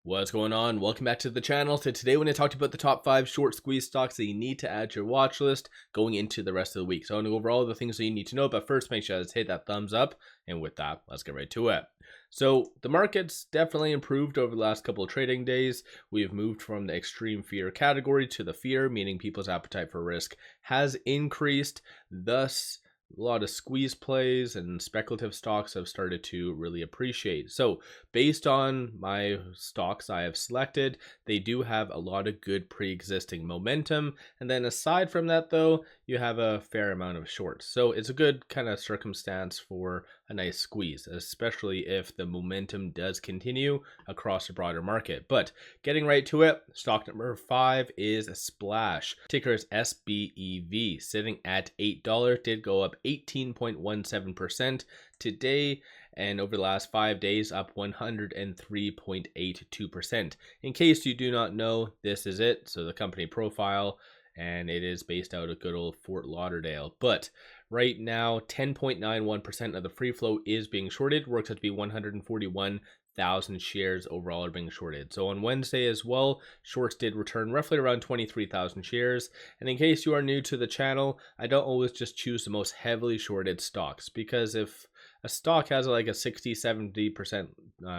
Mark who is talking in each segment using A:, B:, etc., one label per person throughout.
A: What's going on? Welcome back to the channel. So today we're going to talk about the top 5 short squeeze stocks that you need to add to your watch list going into the rest of the week. So I'm going to go over all the things that you need to know, but first make sure to hit that thumbs up. And with that, let's get right to it. So the market's definitely improved over the last couple of trading days. We've moved from the extreme fear category to the fear, meaning people's appetite for risk has increased. Thus, a lot of squeeze plays and speculative stocks have started to really appreciate. So based on my stocks I have selected, they do have a lot of good pre-existing momentum. And then aside from that though, you have a fair amount of shorts. So it's a good kind of circumstance for a nice squeeze, especially if the momentum does continue across the broader market. But getting right to it, stock number 5 is Splash. Ticker is SBEV, sitting at $8, did go up 18.17% today, and over the last 5 days up 103.82%. In case you do not know, this is it. So the company profile, and it is based out of good old Fort Lauderdale. But right now, 10.91% of the free float is being shorted. Works out to be 141,000 shares overall are being shorted. So on Wednesday as well, shorts did return roughly around 23,000 shares. And in case you are new to the channel, I don't always just choose the most heavily shorted stocks, because if a stock has like a 60-70%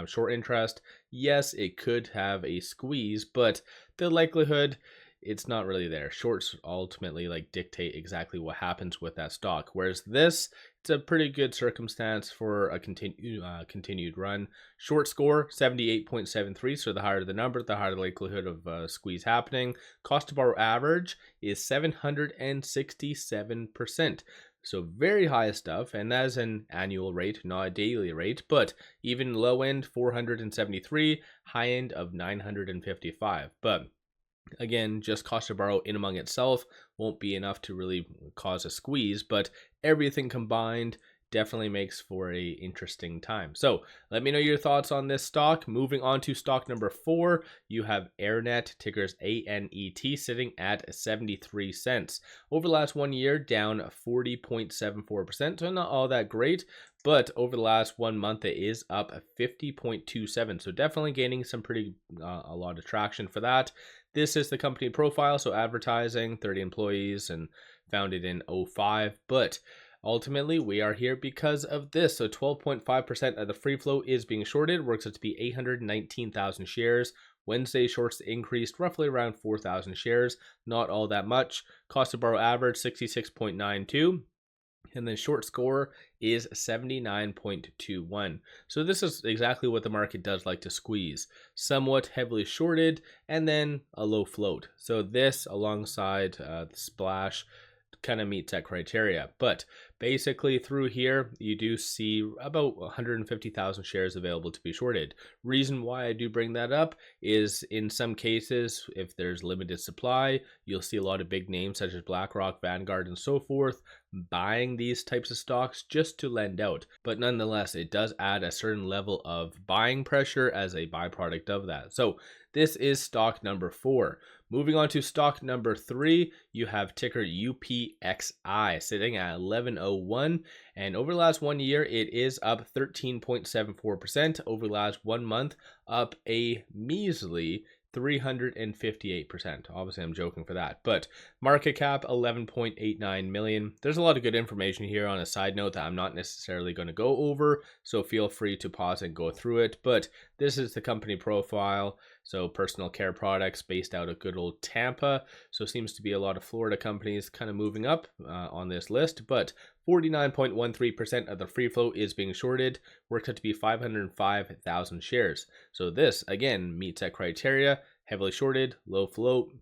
A: short interest, yes, it could have a squeeze, but the likelihood, it's not really there. Shorts ultimately like dictate exactly what happens with that stock, whereas this, it's a pretty good circumstance for a continued run. Short score 78.73, so the higher the number, the higher the likelihood of squeeze happening. Cost to borrow average is 767%. So very high stuff, and that is an annual rate, not a daily rate, but even low end 473, high end of 955. But again, just cost to borrow in among itself won't be enough to really cause a squeeze, but everything combined definitely makes for a interesting time. So let me know your thoughts on this stock. Moving on to stock number 4, you have AirNet, tickers ANET, sitting at 73 cents. Over the last 1 year, down 40.74%, so not all that great. But over the last 1 month, it is up 50.27. So definitely gaining some pretty a lot of traction for that. This is the company profile, so advertising, 30 employees, and founded in 2005. But ultimately, we are here because of this. So 12.5% of the free float is being shorted. Works out to be 819,000 shares. Wednesday shorts increased roughly around 4,000 shares. Not all that much. Cost to borrow average 66.92. And then short score is 79.21. So this is exactly what the market does like to squeeze. Somewhat heavily shorted, and then a low float. So this, alongside the Splash, kind of meets that criteria. But basically through here, you do see about 150,000 shares available to be shorted. Reason why I do bring that up is in some cases, if there's limited supply, you'll see a lot of big names such as BlackRock, Vanguard, and so forth buying these types of stocks just to lend out. But nonetheless, it does add a certain level of buying pressure as a byproduct of that. So this is stock number 4. Moving on to stock number 3, you have ticker UPXI sitting at 1101, and over the last 1 year, it is up 13.74%. Over the last 1 month, up a measly 358%. Obviously, I'm joking for that, but market cap 11.89 million. There's a lot of good information here on a side note that I'm not necessarily going to go over, so feel free to pause and go through it. But this is the company profile. So personal care products based out of good old Tampa. So seems to be a lot of Florida companies kind of moving up on this list, but 49.13% of the free float is being shorted. Works out to be 505,000 shares. So this, again, meets that criteria. Heavily shorted, low float.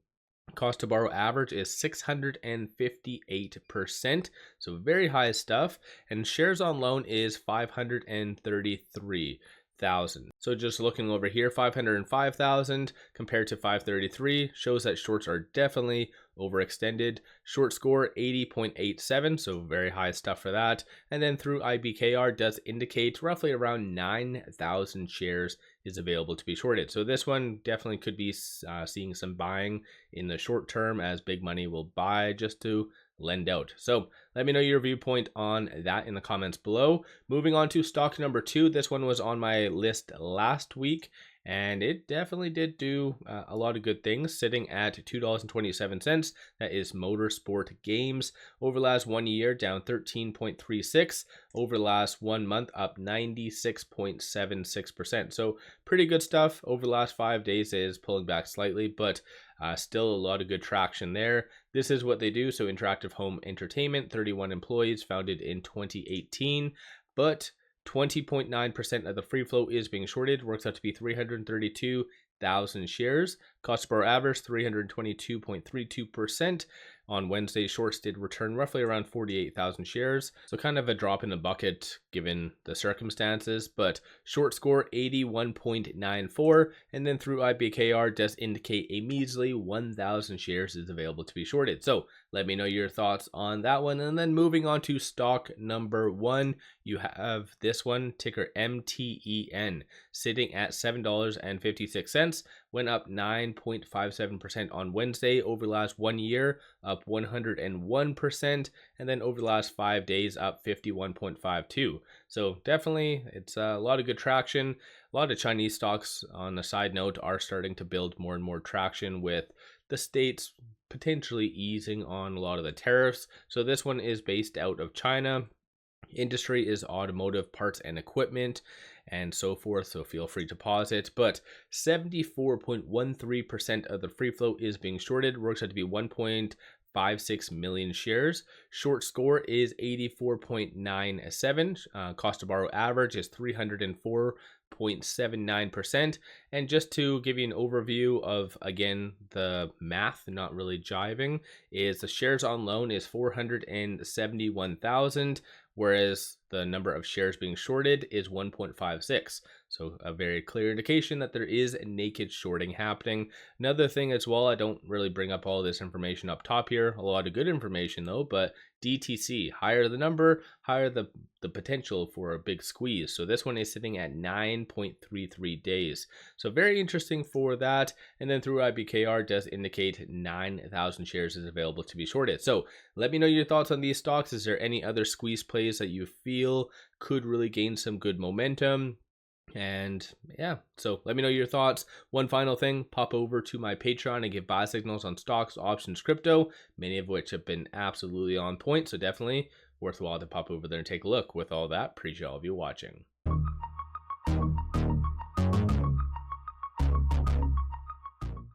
A: Cost to borrow average is 658%. So very high stuff. And shares on loan is 533,000. So just looking over here, 505,000 compared to 533 shows that shorts are definitely overextended. Short score 80.87, so very high stuff for that. And then through IBKR does indicate roughly around 9,000 shares is available to be shorted. So this one definitely could be seeing some buying in the short term, as big money will buy just to lend out. So let me know your viewpoint on that in the comments below. Moving on to stock number 2. This one was on my list last week, and it definitely did do a lot of good things, sitting at $2.27. That is Motorsport Games. Over the last 1 year, down 13.36. Over the last 1 month, up 96.76%. So pretty good stuff. Over the last 5 days, it is pulling back slightly, but still a lot of good traction there. This is what they do. So Interactive Home Entertainment, 31 employees, founded in 2018, but 20.9% of the free float is being shorted. Works out to be 332,000 shares. Cost per average 322.32%. On Wednesday, shorts did return roughly around 48,000 shares. So kind of a drop in the bucket given the circumstances, but short score 81.94. And then through IBKR does indicate a measly 1,000 shares is available to be shorted. So let me know your thoughts on that one. And then moving on to stock number 1, you have this one, ticker MTEN, sitting at $7.56. Went up 9.57% on Wednesday. Over the last 1 year, up 101%, and then over the last 5 days, up 51.52. So definitely, it's a lot of good traction. A lot of Chinese stocks, on a side note, are starting to build more and more traction with the states potentially easing on a lot of the tariffs. So this one is based out of China. Industry is automotive parts and equipment and so forth, so feel free to pause it. But 74.13% of the free float is being shorted. Works out to be 1.56 million shares. Short score is 84.97. Cost to borrow average is 304.79%. And just to give you an overview of, again, the math not really jiving, is the shares on loan is 471,000, whereas the number of shares being shorted is 1.56. So a very clear indication that there is naked shorting happening. Another thing as well, I don't really bring up all this information up top here, a lot of good information though, but DTC, higher the number, higher the potential for a big squeeze. So this one is sitting at 9.33 days. So very interesting for that. And then through IBKR does indicate 9,000 shares is available to be shorted. So let me know your thoughts on these stocks. Is there any other squeeze plays that you feel could really gain some good momentum? And yeah, so let me know your thoughts. One final thing, pop over to my Patreon and give buy signals on stocks, options, crypto, many of which have been absolutely on point. So definitely worthwhile to pop over there and take a look. With all that, appreciate all of you watching.